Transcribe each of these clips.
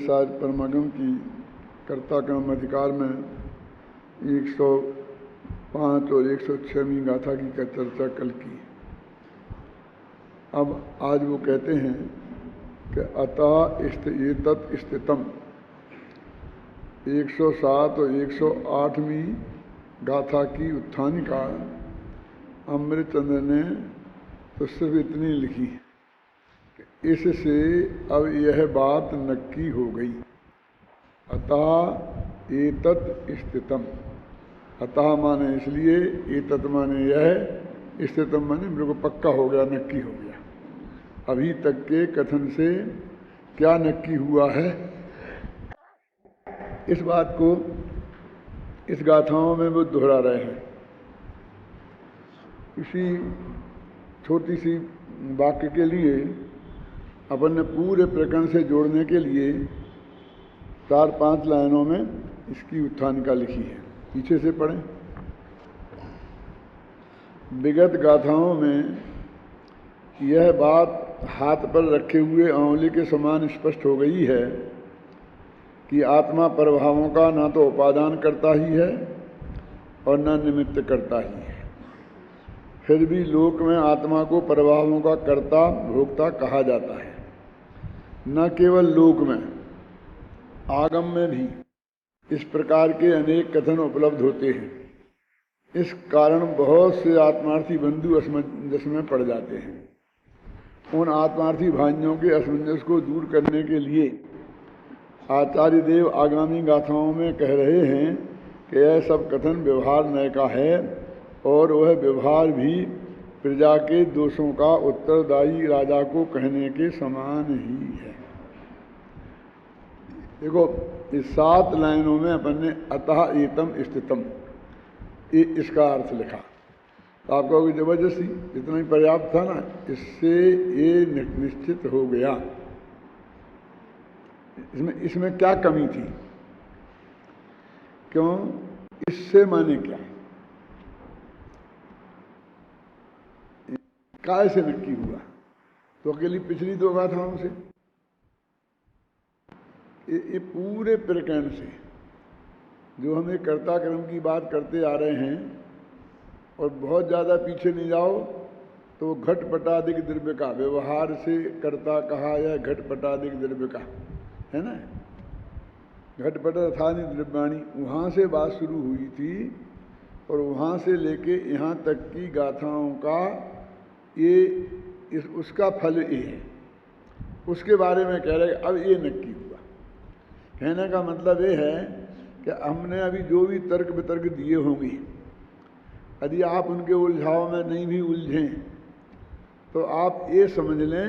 शायद परमागम की कर्ता क्रम अधिकार में 105 और 106वीं गाथा की चर्चा कल की। अब आज वो कहते हैं कि अतः एतत् स्थितम 107 और 108वीं गाथा की उत्थानिका अमृतचंद्र ने तो सिर्फ इतनी लिखी कि इससे अब यह बात नक्की हो गई। अतः एतत् स्थितम, अतः माने इसलिए, एतत् माने यह, स्थितम माने बिल्कुल पक्का हो गया, नक्की हो गया। अभी तक के कथन से क्या नक्की हुआ है, इस बात को इस गाथाओं में वो दोहरा रहे हैं। इसी छोटी सी वाक्य के लिए अपन ने पूरे प्रकरण से जोड़ने के लिए 4-5 लाइनों में इसकी उत्थानिका लिखी है। पीछे से पढ़ें। विगत गाथाओं में यह बात हाथ पर रखे हुए आंवले के समान स्पष्ट हो गई है कि आत्मा प्रभावों का ना तो उपादान करता ही है और न निमित्त करता ही है। फिर भी लोक में आत्मा को प्रभावों का कर्ता भोक्ता कहा जाता है। न केवल लोक में, आगम में भी इस प्रकार के अनेक कथन उपलब्ध होते हैं। इस कारण बहुत से आत्मार्थी बंधु असमंजस में पड़ जाते हैं। उन आत्मार्थी भाइयों के असमंजस को दूर करने के लिए आचार्य देव आगामी गाथाओं में कह रहे हैं कि यह सब कथन व्यवहार नय का है और वह व्यवहार भी प्रजा के दोषों का उत्तरदायी राजा को कहने के समान ही है। देखो, इस 7 लाइनों में अपन ने अतः एतम स्थितम इसका अर्थ लिखा। तो आप कहोगे जबरदस्ती, इतना ही पर्याप्त था ना, इससे ये निश्चित हो गया। इसमें क्या कमी थी? क्यों? इससे माने क्या? काय से नक्की हुआ? तो अकेली पिछली 2 गाथाओं से, ये पूरे प्रकरण से जो हमें कर्ता कर्म की बात करते आ रहे हैं, और बहुत ज़्यादा पीछे नहीं जाओ तो घटपटादिक द्रव्य का व्यवहार से कर्ता कहा या घटपटादिक द्रव्य का है ना, घटपट अर्थानि द्रव्याणि, वहाँ से बात शुरू हुई थी और वहाँ से लेके यहाँ तक की गाथाओं का ये उसका फल ये है। उसके बारे में कह रहे अब ये नक्की हुआ। कहने का मतलब ये है कि हमने अभी जो भी तर्क वितर्क दिए होंगे, यदि आप उनके उलझाव में नहीं भी उलझें तो आप ये समझ लें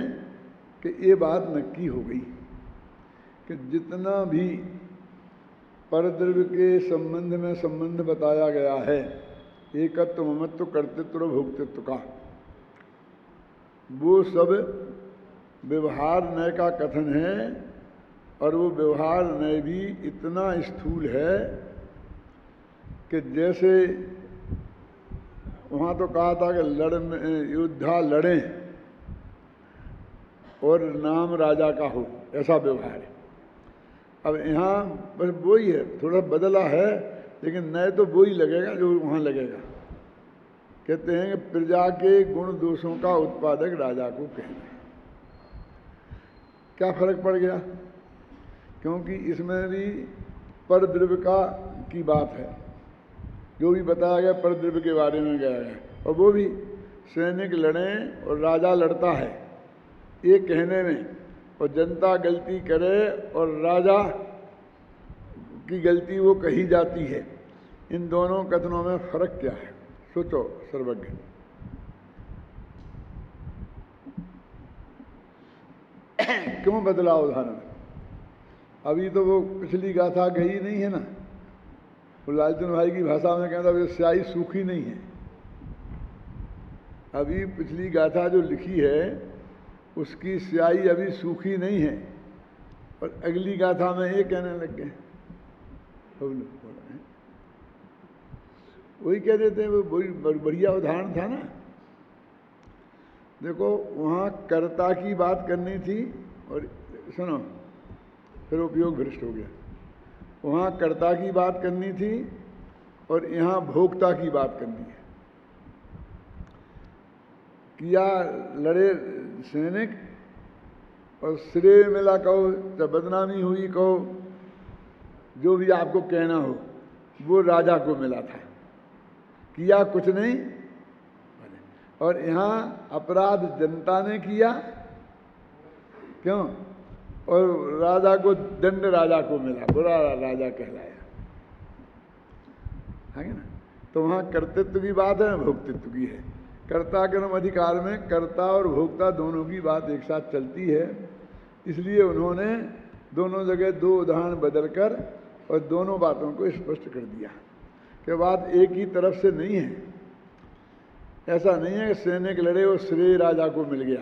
कि ये बात नक्की हो गई कि जितना भी परद्रव्य के संबंध में संबंध बताया गया है, एकत्व ममत्व कर्तृत्व भोक्तृत्व का, वो सब व्यवहार नय का कथन है। और वो व्यवहार नय भी इतना स्थूल है कि जैसे वहाँ तो कहा था कि युद्धा लड़ें और नाम राजा का हो, ऐसा व्यवहार है। अब यहाँ बस वही है, थोड़ा बदला है, लेकिन नय तो वही लगेगा जो वहाँ लगेगा। कहते हैं कि प्रजा के गुण दोषों का उत्पादक राजा को कहना। क्या फर्क पड़ गया? क्योंकि इसमें भी परद्रव्य की बात है, जो भी बताया गया परद्रव्य के बारे में गया है, और वो भी सैनिक लड़ें और राजा लड़ता है ये कहने में, और जनता गलती करे और राजा की गलती वो कही जाती है। इन दोनों कथनों में फर्क क्या है? सोचो सर्वज्ञ। क्यों बदला उदाहरण? अभी तो वो पिछली गाथा गई नहीं है ना। वो लालचंद भाई की भाषा में कहता है स्याही सूखी नहीं है। अभी पिछली गाथा जो लिखी है उसकी स्याही अभी सूखी नहीं है, और अगली गाथा में ये कहने लग गए। वही कह देते हैं, वो बढ़िया उदाहरण था ना। देखो, वहाँ कर्ता की बात करनी थी, और सुनो, फिर उपयोग भ्रष्ट हो गया। वहाँ कर्ता की बात करनी थी और यहाँ भोक्ता की बात करनी है। किया लड़े सैनिक और श्रेय मिला कहो, जब बदनामी हुई कहो, जो भी आपको कहना हो, वो राजा को मिला था। किया कुछ नहीं, और यहाँ अपराध जनता ने किया, क्यों? और राजा को दंड राजा को मिला, बुरा राजा कहलाया, है ना? तो वहाँ कर्तृत्व की बात है, भोक्तृत्व की है। कर्ता कर्म अधिकार में कर्ता और भोक्ता दोनों की बात एक साथ चलती है। इसलिए उन्होंने दोनों जगह दो उदाहरण बदलकर और दोनों बातों को स्पष्ट कर दिया कि बात एक ही तरफ से नहीं है। ऐसा नहीं है कि सैनिक लड़े और श्रेय राजा को मिल गया।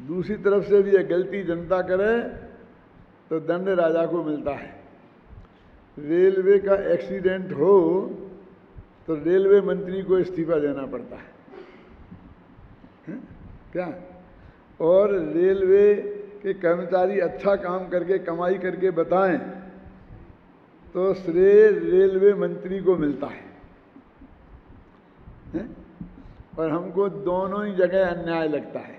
दूसरी तरफ से भी गलती जनता करे तो दंड राजा को मिलता है। रेलवे का एक्सीडेंट हो तो रेलवे मंत्री को इस्तीफा देना पड़ता है, क्या? और रेलवे के कर्मचारी अच्छा काम करके कमाई करके बताएं तो श्रेय रेलवे मंत्री को मिलता है। और हमको दोनों ही जगह अन्याय लगता है,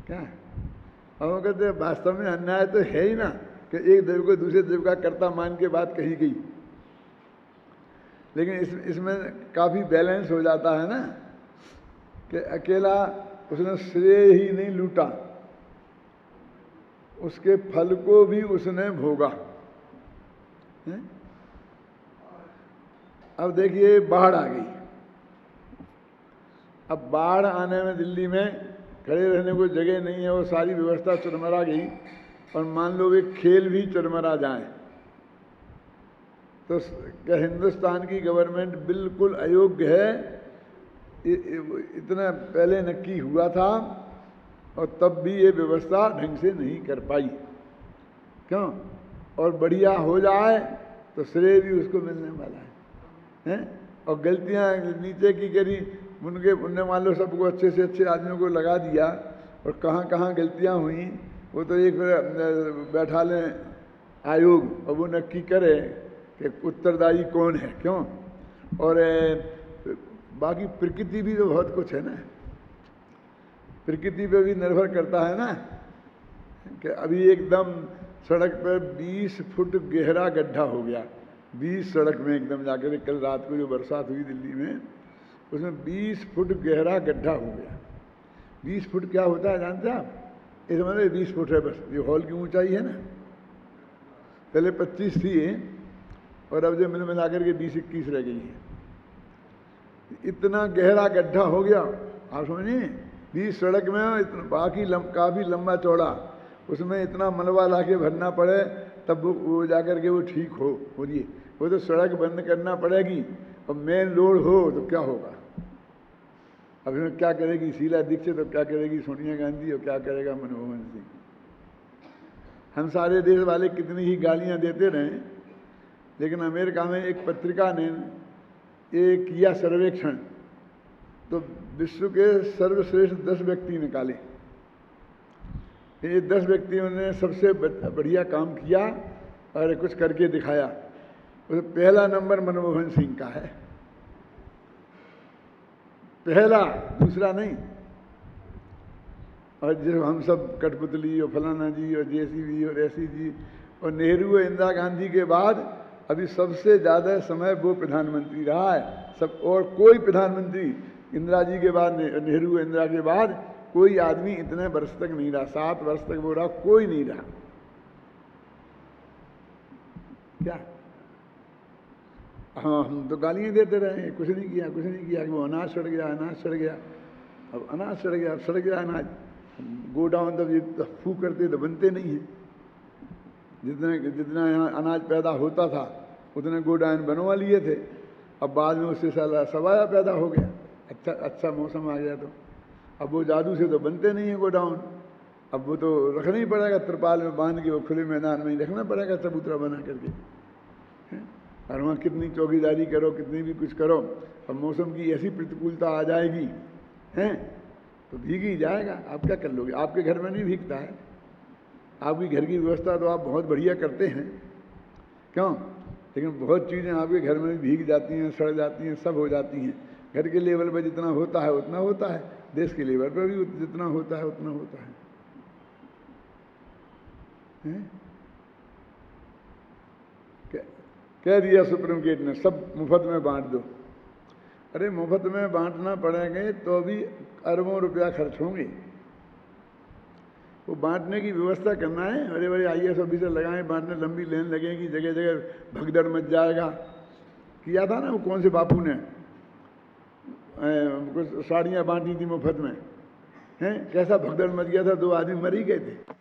क्या? हम कहते हैं वास्तव में अन्याय तो है ही ना कि एक देव को दूसरे देव का कर्ता मान के बात कही गई, लेकिन इसमें काफ़ी बैलेंस हो जाता है ना कि अकेला उसने श्रेय ही नहीं लूटा, उसके फल को भी उसने भोगा। अब देखिए बाढ़ आ गई। अब बाढ़ आने में दिल्ली में खड़े रहने को जगह नहीं है, वो सारी व्यवस्था चरमरा गई, और मान लो वे खेल भी चरमरा जाए तो क्या हिंदुस्तान की गवर्नमेंट बिल्कुल अयोग्य है? इतना पहले नक्की हुआ था और तब भी ये व्यवस्था ढंग से नहीं कर पाई, क्यों? और बढ़िया हो जाए तो श्रेय भी उसको मिलने वाला है? और गलतियां नीचे की करी, उनने मान लो सबको अच्छे से अच्छे आदमियों को लगा दिया, और कहाँ कहाँ गलतियां हुई वो तो एक बैठा लें आयोग और वो नक्की करे कि उत्तरदायी कौन है, क्यों? और बाकी प्रकृति भी तो बहुत कुछ है ना, प्रकृति पे भी निर्भर करता है ना कि अभी एकदम सड़क पर 20 फुट गहरा गड्ढा हो गया, 20 सड़क में एकदम जाकर, कल रात को जो बरसात हुई दिल्ली में उसमें 20 फुट गहरा गड्ढा हो गया। 20 फुट क्या होता है जानते हैं आप? इस मतलब 20 फुट है बस, ये हॉल की ऊंचाई है ना, पहले 25 थी और अब जो मिल मिला करके 20-21 रह गई है। इतना गहरा गड्ढा हो गया, आप समझिए 20 सड़क में इतना, बाकी काफ़ी लंबा चौड़ा, उसमें इतना मलबा ला के भरना पड़े तब वो जाकर के वो ठीक हो रही है। वो तो सड़क बंद करना पड़ेगी और मेन रोड हो तो क्या होगा? अब इसमें क्या करेगी शीला दीक्षित, तो क्या करेगी सोनिया गांधी, और क्या करेगा मनमोहन सिंह? हम सारे देश वाले कितनी ही गालियां देते रहे, लेकिन अमेरिका में एक पत्रिका ने एक किया सर्वेक्षण, तो विश्व के सर्वश्रेष्ठ 10 व्यक्ति निकाले। ये 10 व्यक्तियों ने सबसे बढ़िया काम किया और कुछ करके दिखाया। तो पहला नंबर मनमोहन सिंह का है, पहला, दूसरा नहीं। और जो हम सब कठपुतली और फलाना जी और जेसीबी और ऐसी जी और नेहरू और इंदिरा गांधी के बाद अभी सबसे ज़्यादा समय वो प्रधानमंत्री रहा है सब, और कोई प्रधानमंत्री इंदिरा जी के बाद, नेहरू और इंदिरा के बाद कोई आदमी इतने वर्ष तक नहीं रहा, 7 वर्ष तक वो रहा, कोई नहीं रहा। क्या? हाँ, हम तो गालियाँ देते रहे, कुछ नहीं किया, कुछ नहीं किया, कि वो अनाज सड़ गया, अनाज सड़ गया। अब अनाज सड़ गया, अब सड़ गया अनाज, गोडाउन तब ये फू करते तो बनते नहीं हैं। जितना यहाँ अनाज पैदा होता था उतने गोडाउन बनवा लिए थे, अब बाद में उससे साला सवाया पैदा हो गया, अच्छा मौसम आ गया तो अब वो जादू से तो बनते नहीं है गोडाउन, अब वो तो रखना ही पड़ेगा, त्रिपाल में बांध के वो खुले मैदान में ही रखना पड़ेगा चबूतरा बना करके। और वहाँ कितनी चौकीदारी करो, कितनी भी कुछ करो, अब मौसम की ऐसी प्रतिकूलता आ जाएगी हैं तो भीग ही जाएगा। आप क्या कर लोगे? आपके घर में नहीं भीगता है, आपकी घर की व्यवस्था तो आप बहुत बढ़िया करते हैं, क्यों? लेकिन बहुत चीज़ें आपके घर में भी भीग जाती हैं, सड़ जाती हैं, सब हो जाती हैं। घर के लेवल पर जितना होता है उतना होता है, देश के लेवल पर भी जितना होता है उतना होता है। कह दिया सुप्रीम कोर्ट ने सब मुफ्त में बांट दो। अरे मुफ्त में बांटना पड़ेंगे तो भी अरबों रुपया खर्च होंगे। वो बांटने की व्यवस्था करना है, बड़े बड़े IAS ऑफिसर लगाएं बांटने, लंबी लाइन लगेगी, जगह जगह भगदड़ मच जाएगा। किया था ना वो कौन से बापू ने, कुछ साड़ियाँ बांटी थी मुफ्त में, हैं? कैसा भगदड़ मच गया था, 2 आदमी मर ही गए थे।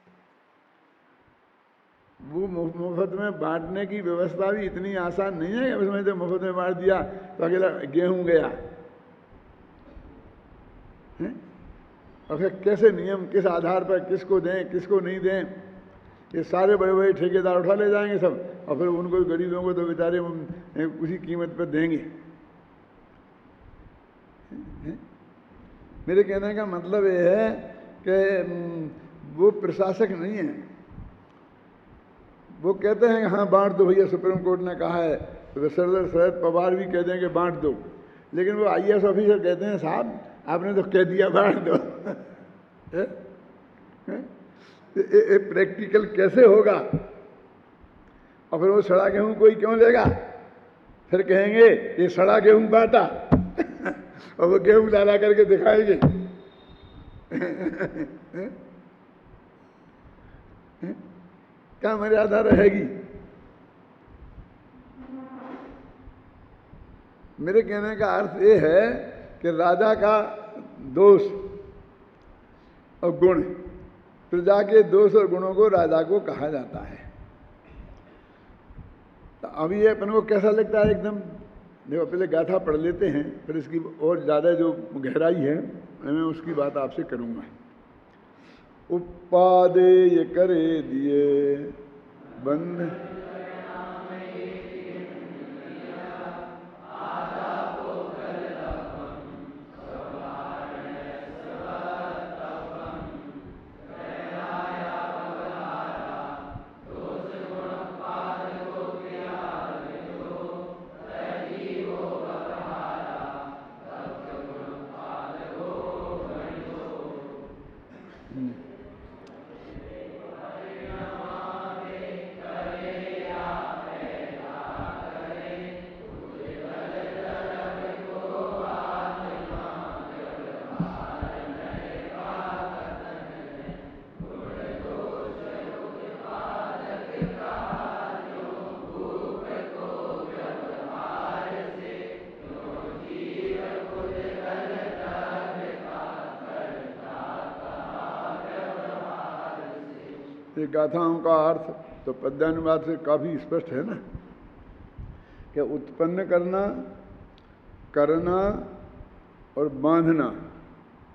वो मुफ्त में बांटने की व्यवस्था भी इतनी आसान नहीं है कि उसमें तो मुफ्त में बांट दिया तो अकेला गेहूं गया है? और फिर कैसे नियम, किस आधार पर किसको दें किसको नहीं दें, ये सारे बड़े बड़े ठेकेदार उठा ले जाएंगे सब, और फिर उनको गरीबों को तो बेचारे उसी कीमत पर देंगे। मेरे कहने का मतलब ये है कि वो प्रशासक नहीं है। वो कहते हैं कि हाँ बांट दो भैया, सुप्रीम कोर्ट ने कहा है, तो शरद पवार भी कहते हैं कि बांट दो, लेकिन वो IAS ऑफिसर कहते हैं साहब आपने तो कह दिया बांट दो। ये प्रैक्टिकल कैसे होगा? और फिर वो सड़ा गेहूं कोई क्यों लेगा? फिर कहेंगे ये सड़ा गेहूं बांटा और वो गेहूं डाला करके दिखाएंगे। क्या मर्यादा रहेगी? मेरे कहने का अर्थ ये है कि राजा का दोष और गुण, प्रजा के दोष और गुणों को राजा को कहा जाता है। तो अभी ये अपन को कैसा लगता है एकदम, देखो पहले गाथा पढ़ लेते हैं, फिर इसकी और ज़्यादा जो गहराई है मैं उसकी बात आपसे करूँगा। उपादेय करे दिए बंद गाथाओं का अर्थ तो पद्यानुवाद से काफी स्पष्ट है ना, कि उत्पन्न करना, करना और बांधना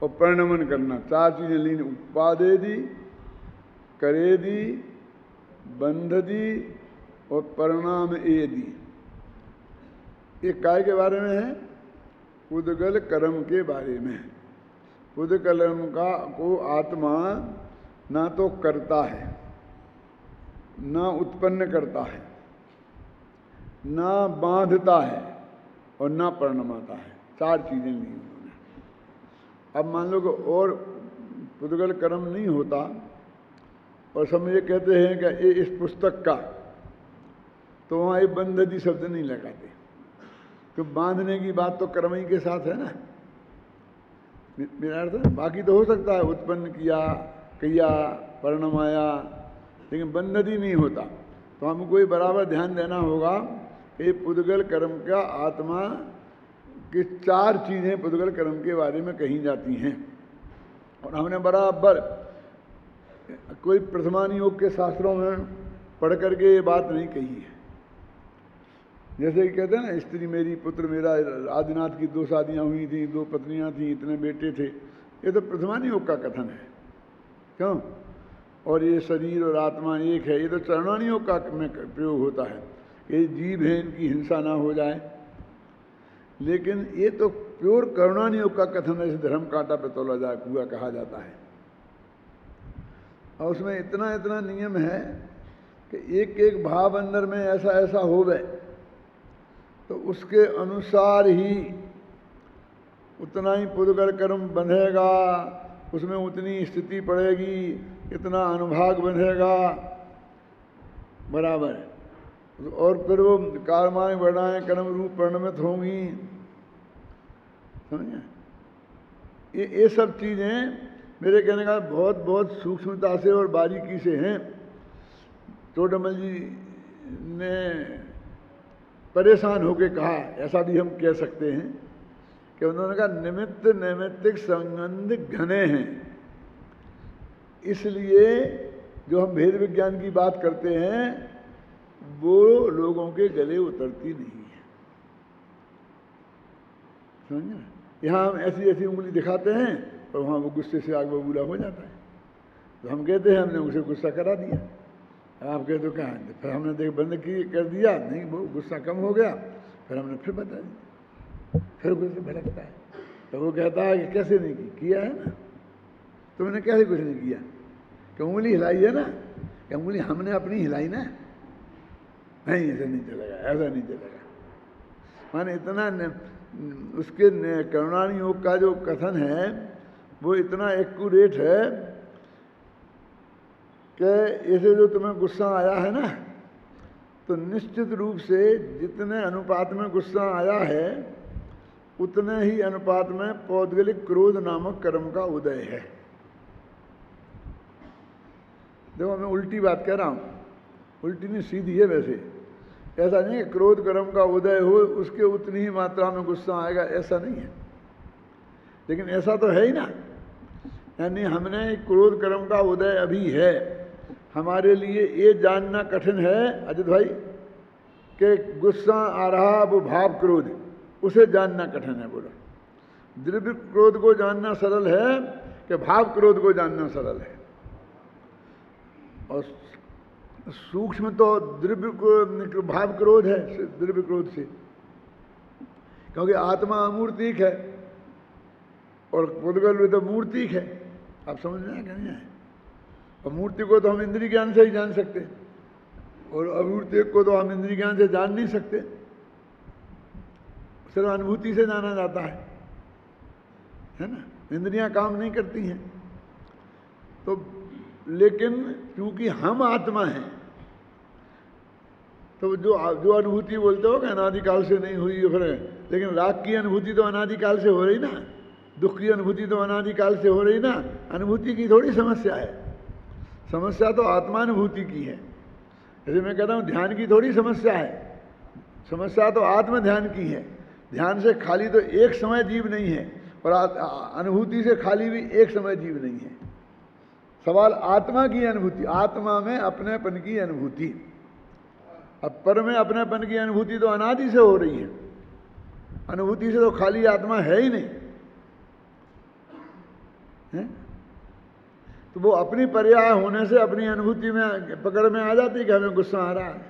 और परिणमन करना, 4 चीजें लीन। उपादे दी, करे दी, बंध दी और परिणाम ए दी। ये काय के बारे में है? उद्गल कर्म के बारे में। उद्गलम को आत्मा ना तो करता है, ना उत्पन्न करता है, ना बांधता है और ना परिणमाता है। 4 चीजें ली उन्होंने। अब मान लो कि और उद्गल कर्म नहीं होता और सब ये कहते हैं कि ये इस पुस्तक का, तो वहाँ ये बंधदी शब्द नहीं लगाते, तो बांधने की बात तो कर्म ही के साथ है ना। मेरा अर्थ है, बाकी तो हो सकता है उत्पन्न किया, किया, परिणमाया, लेकिन बंधदी नहीं होता। तो हमको ये बराबर ध्यान देना होगा कि पुद्गल कर्म का आत्मा की 4 चीजें पुद्गल कर्म के बारे में कही जाती हैं। और हमने बराबर कोई प्रथमान योग के शास्त्रों में पढ़ करके ये बात नहीं कही है। जैसे कि कहते हैं ना, स्त्री मेरी पुत्र मेरा, आदिनाथ की 2 शादियां हुई थी, 2 पत्नियां थी, इतने बेटे थे, ये तो प्रथमान योग का कथन है, क्यों? और ये शरीर और आत्मा एक है, ये तो चरणानी योग का में प्रयोग होता है। ये जीव है, इनकी हिंसा ना हो जाए। लेकिन ये तो प्योर करुणानी योग का कथन है, इसे धर्म कांटा पे तोला जाए हुआ कहा जाता है। और उसमें इतना इतना नियम है कि एक एक भाव अंदर में ऐसा ऐसा हो गए तो उसके अनुसार ही उतना ही पुद्गल कर्म बंधेगा, उसमें उतनी स्थिति पड़ेगी, इतना अनुभाग बंधेगा, बराबर है। और फिर वो कर्माएं बढ़ाएं कर्म रूप परिणमित होंगी, समझे? ये सब चीज़ें मेरे कहने का बहुत बहुत सूक्ष्मता से और बारीकी से हैं। तोड़मल जी ने परेशान होकर कहा, ऐसा भी हम कह सकते हैं कि उन्होंने कहा निमित्त नैमित्तिक संबंध घने हैं, इसलिए जो हम भेद विज्ञान की बात करते हैं वो लोगों के गले उतरती नहीं है, समझे? यहाँ हम ऐसी ऐसी उंगली दिखाते हैं और वहाँ वो गुस्से से आग बबूला हो जाता है। तो हम कहते हैं हमने उसे गुस्सा करा दिया, आप कहते हो कहाँ, फिर हमने देख बंद कर दिया, नहीं वो गुस्सा कम हो गया, फिर हमने फिर बता दिया, फिर गुस्से भड़कता है। तो वो कहता है कि कैसे नहीं किया है ना, तुमने कैसे कुछ नहीं किया, कि उंगली हिलाई है ना, कि उंगली हमने अपनी हिलाई ना, नहीं ऐसा नहीं चलेगा, ऐसा नहीं चलेगा। माने इतना उसके करुणानि योग का जो कथन है वो इतना एक्यूरेट है कि ऐसे जो तुम्हें गुस्सा आया है ना, तो निश्चित रूप से जितने अनुपात में गुस्सा आया है उतने ही अनुपात में पौद्गलिक क्रोध नामक कर्म का उदय है। देखो मैं उल्टी बात कह रहा हूँ, उल्टी नहीं सीधी है वैसे, ऐसा नहीं है क्रोध कर्म का उदय हो उसके उतनी ही मात्रा में गुस्सा आएगा, ऐसा नहीं है। लेकिन ऐसा तो है ही ना, यानी हमने क्रोध कर्म का उदय अभी है, हमारे लिए ये जानना कठिन है अजित भाई कि गुस्सा आ रहा वो भाव क्रोध, उसे जानना कठिन है। बोला द्रव्य क्रोध को जानना सरल है कि भाव क्रोध को जानना सरल है। और सूक्ष्म तो द्रव्य भाव क्रोध है द्रव्य क्रोध से, क्योंकि आत्मा अमूर्तिक है और पुद्गल तो मूर्तिक है। आप समझ में आया नहीं है? और मूर्ति को तो हम इंद्रिय ज्ञान से ही जान सकते और अमूर्तिक को तो हम इंद्रिय ज्ञान से जान नहीं सकते, सिर्फ अनुभूति से जाना जाता है ना, इंद्रियां काम नहीं करती हैं। तो लेकिन क्योंकि हम आत्मा हैं तो जो अनुभूति बोलते हो कि अनादिकाल से नहीं हुई फिर, लेकिन राग की अनुभूति तो अनादिकाल से हो रही ना, दुख की अनुभूति तो अनादिकाल से हो रही ना। अनुभूति की थोड़ी समस्या है, समस्या तो आत्मानुभूति की है। जैसे मैं कहता हूँ ध्यान की थोड़ी समस्या है, समस्या तो आत्म ध्यान की है। ध्यान से खाली तो एक समय जीव नहीं है और अनुभूति से खाली भी एक समय जीव नहीं है। सवाल आत्मा की अनुभूति, आत्मा में अपनेपन की अनुभूति। अब पर में अपनेपन की अनुभूति तो अनादि से हो रही है, अनुभूति से तो खाली आत्मा है ही नहीं है? तो वो अपनी पर्याय होने से अपनी अनुभूति में पकड़ में आ जाती है कि हमें गुस्सा आ रहा है।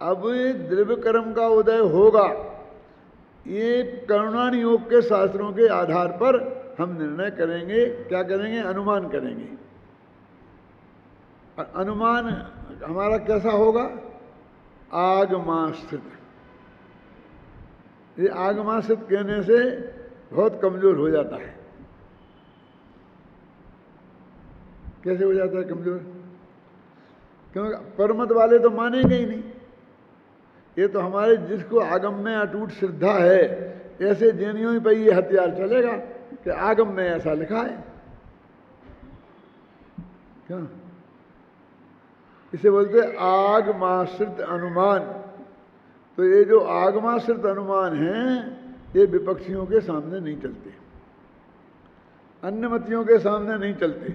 अब द्रव्य कर्म का उदय होगा, ये करुणानि योग के शास्त्रों के आधार पर हम निर्णय करेंगे। क्या करेंगे? अनुमान करेंगे। और अनुमान हमारा कैसा होगा? आगमाश्रित। ये आगमाश्रित कहने से बहुत कमजोर हो जाता है। कैसे हो जाता है कमजोर? क्योंकि परमत वाले तो मानेंगे ही नहीं। ये तो हमारे जिसको आगम में अटूट श्रद्धा है, ऐसे जैनियों ही पर ये हथियार चलेगा कि आगम में ऐसा लिखा है। क्या इसे बोलते हैं? आगमाश्रित अनुमान। तो ये जो आगमाश्रित अनुमान हैं ये विपक्षियों के सामने नहीं चलते, अन्य मतियों के सामने नहीं चलते,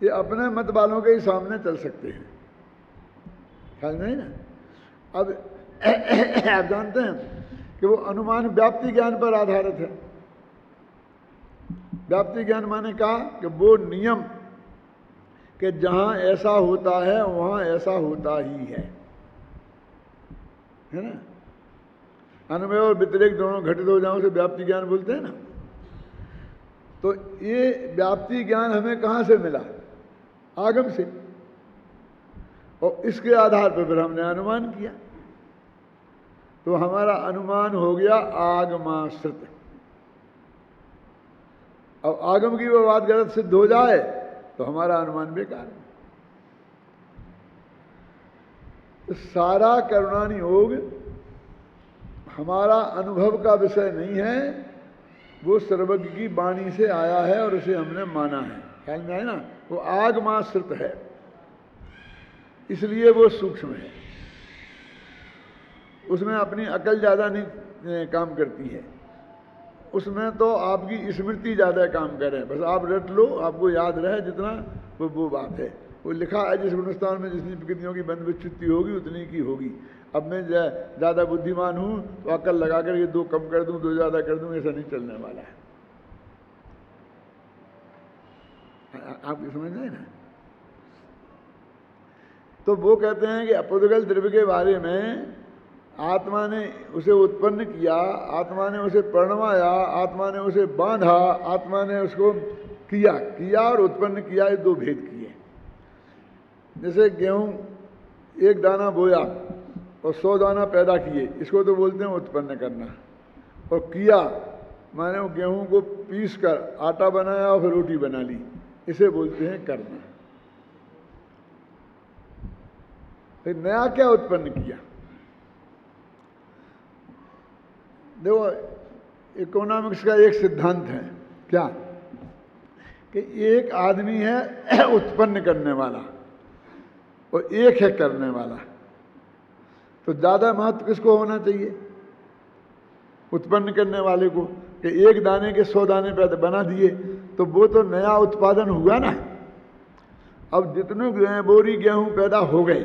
ये अपने मत वालों के ही सामने चल सकते हैं। ख्याल नहीं ना? अब आप जानते हैं कि वो अनुमान व्याप्ति ज्ञान पर आधारित है। व्याप्ति ज्ञान माने कहा कि वो नियम कि जहां ऐसा होता है वहां ऐसा होता ही है ना? अन्वय और व्यतिरेक दोनों घटित हो जाओ से व्याप्ति ज्ञान बोलते हैं ना। तो ये व्याप्ति ज्ञान हमें कहाँ से मिला? आगम से। और इसके आधार पर फिर हमने अनुमान किया, तो हमारा अनुमान हो गया आगमाश्रित। अब आगम की वो बात गलत सिद्ध हो जाए तो हमारा अनुमान बेकार है। तो सारा करुणानि योग हमारा अनुभव का विषय नहीं है, वो सर्वज्ञ की वाणी से आया है और उसे हमने माना है। ख्याल में आए ना? वो आगमाश्रित है, इसलिए वो सूक्ष्म है। उसमें अपनी अकल ज़्यादा नहीं काम करती है, उसमें तो आपकी स्मृति ज़्यादा काम करे। बस आप रट लो, आपको याद रहे जितना, वो बात है। वो लिखा है जिस गुणस्थान में जितनी प्रकृतियों की बंद विच्युति होगी उतनी की होगी। अब मैं ज़्यादा बुद्धिमान हूँ तो अकल लगा कर ये 2 कम कर दूँ, 2 ज़्यादा कर दूँ, ऐसा नहीं चलने वाला है। आप समझ रहे हैं ना? तो वो कहते हैं कि अपुद्गल द्रव्य के बारे में आत्मा ने उसे उत्पन्न किया, आत्मा ने उसे प्रणवाया, आत्मा ने उसे बांधा, आत्मा ने उसको किया और उत्पन्न किया, ये 2 भेद किए। जैसे गेहूं 1 दाना बोया और 100 दाना पैदा किए, इसको तो बोलते हैं उत्पन्न करना। और किया माने वो गेहूं को पीस कर आटा बनाया और फिर रोटी बना ली, इसे बोलते हैं करना। फिर नया क्या उत्पन्न किया? देखो, इकोनॉमिक्स का एक सिद्धांत है क्या, कि एक आदमी है उत्पन्न करने वाला और एक है करने वाला। तो ज़्यादा महत्व किसको होना चाहिए? उत्पन्न करने वाले को। कि 1 दाने के 100 दाने पैदा बना दिए तो वो तो नया उत्पादन हुआ ना। अब जितने बोरी गेहूं पैदा हो गए,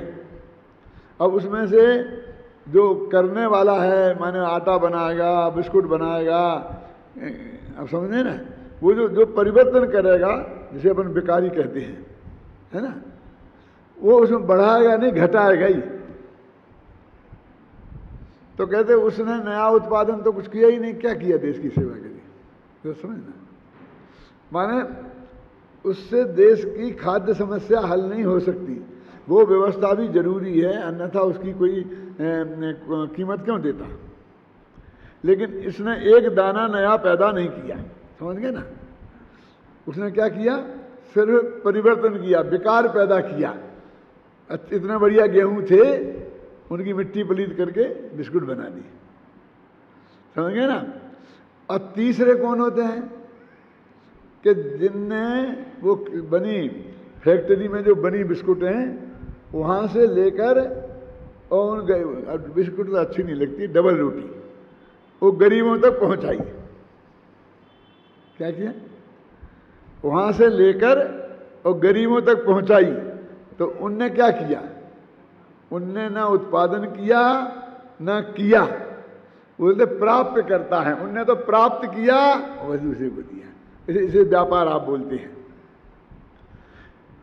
अब उसमें से जो करने वाला है, माने आटा बनाएगा, बिस्कुट बनाएगा, अब समझे ना, वो जो परिवर्तन करेगा, जिसे अपन बेकारी कहते हैं, है ना, वो उसमें बढ़ाएगा नहीं, घटाएगा ही। तो कहते उसने नया उत्पादन तो कुछ किया ही नहीं, क्या किया देश की सेवा के लिए? तो समझना, माने उससे देश की खाद्य समस्या हल नहीं हो सकती। वो व्यवस्था भी जरूरी है, अन्यथा उसकी कोई कीमत क्यों देता। लेकिन इसने 1 दाना नया पैदा नहीं किया, समझ गए ना? उसने क्या किया? सिर्फ परिवर्तन किया, विकार पैदा किया। इतने बढ़िया गेहूं थे, उनकी मिट्टी पलीत करके बिस्कुट बना दी, समझ गए ना? और तीसरे कौन होते हैं? कि जिनने वो बनी फैक्ट्री में जो बनी बिस्कुट हैं, वहाँ से लेकर और उन बिस्कुट तो अच्छी नहीं लगती, डबल रोटी वो गरीबों तक पहुँचाई। क्या किया? वहाँ से लेकर और गरीबों तक पहुँचाई। तो उनने क्या किया? उनने ना उत्पादन किया ना किया, बोलते प्राप्त करता है। उनने तो प्राप्त किया और दूसरे को दिया। इसे व्यापार आप बोलते हैं।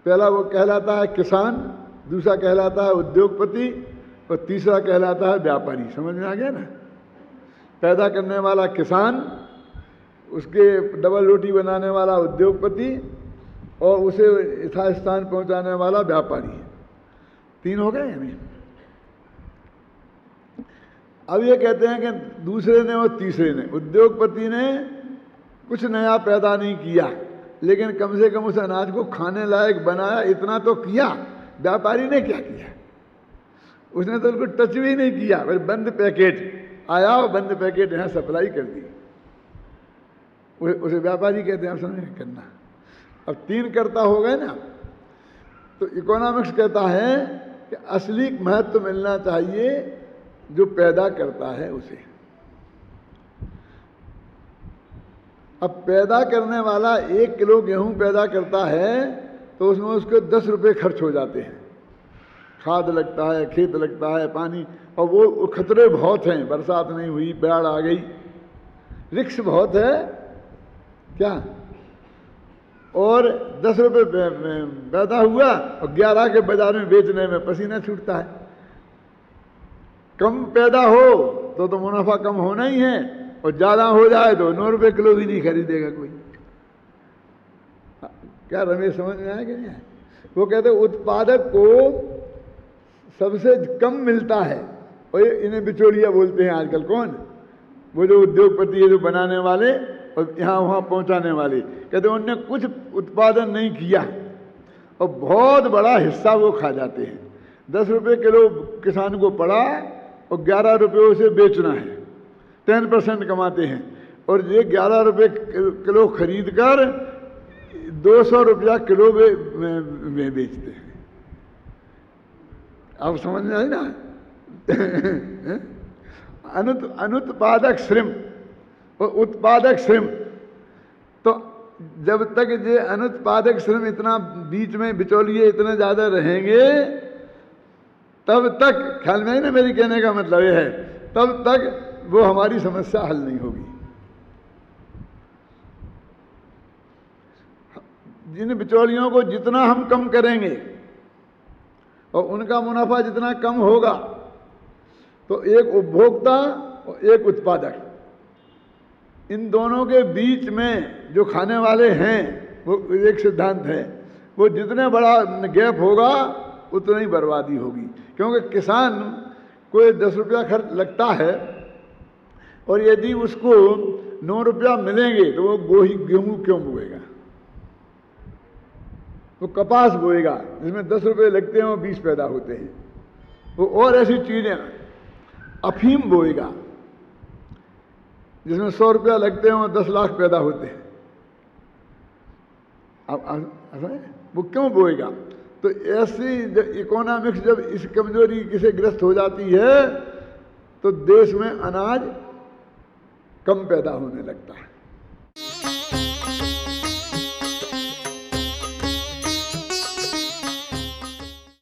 पहला वो कहलाता है किसान, दूसरा कहलाता है उद्योगपति और तीसरा कहलाता है व्यापारी। समझ में आ गया ना? पैदा करने वाला किसान, उसके डबल रोटी बनाने वाला उद्योगपति और उसे यथास्थान पहुंचाने वाला व्यापारी। 3 हो गए हमें। अब ये कहते हैं कि दूसरे ने और तीसरे ने, उद्योगपति ने कुछ नया पैदा नहीं किया, लेकिन कम से कम उस अनाज को खाने लायक बनाया, इतना तो किया। व्यापारी ने क्या किया? उसने तो उनको टच भी नहीं किया, बस बंद पैकेट आया और बंद पैकेट यहाँ सप्लाई कर दी। उसे व्यापारी कहते हैं। आप समझ करना। अब 3 कर्ता हो गए ना। तो इकोनॉमिक्स कहता है कि असली महत्व मिलना चाहिए जो पैदा करता है उसे। अब पैदा करने वाला 1 किलो गेहूं पैदा करता है तो उसमें उसके 10 रुपये खर्च हो जाते हैं। खाद लगता है, खेत लगता है, पानी, और वो खतरे बहुत हैं। बरसात नहीं हुई, बाढ़ आ गई, रिस्क बहुत है क्या। और 10 रुपये पैदा हुआ और 11 के बाजार में बेचने में पसीना छूटता है। कम पैदा हो तो मुनाफा कम होना ही है, और ज़्यादा हो जाए तो 9 रुपये किलो भी नहीं खरीदेगा कोई। क्या रमेश समझ में आया कि नहीं आया? वो कहते उत्पादक को सबसे कम मिलता है, और इन्हें बिचौलिया बोलते हैं आजकल। कौन? वो जो उद्योगपति है, जो बनाने वाले और यहाँ वहाँ पहुँचाने वाले। कहते उनने कुछ उत्पादन नहीं किया और बहुत बड़ा हिस्सा वो खा जाते हैं। 10 रुपये किलो किसान को पड़ा और 11 रुपये उसे बेचना है, 10% कमाते हैं। और ये 11 रुपये किलो खरीद कर 200 रुपया किलो में बेचते हैं। आप समझ में आई ना? अनुत्पादक श्रम और उत्पादक श्रम। तो जब तक ये अनुत्पादक श्रम इतना बीच में बिचौलिए इतने ज्यादा रहेंगे, तब तक, ख्याल में है ना मेरी कहने का मतलब ये है, तब तक वो हमारी समस्या हल नहीं होगी। जिन बिचौलियों को जितना हम कम करेंगे और उनका मुनाफा जितना कम होगा, तो एक उपभोक्ता और एक उत्पादक, इन दोनों के बीच में जो खाने वाले हैं, वो एक सिद्धांत है, वो जितने बड़ा गैप होगा उतनी ही बर्बादी होगी। क्योंकि किसान को 10 रुपया खर्च लगता है, और यदि उसको 9 रुपया मिलेंगे तो वो गेहूं क्यों बोएगा? वो कपास बोएगा जिसमें 10 रुपये लगते हैं और 20 पैदा होते हैं। वो और ऐसी चीजें, अफीम बोएगा जिसमें 100 रुपया लगते हैं और 10 लाख पैदा होते हैं। अब वो क्यों बोएगा? तो ऐसी इकोनॉमिक्स जब इस कमजोरी से ग्रस्त हो जाती है, तो देश में अनाज कम पैदा होने लगता है।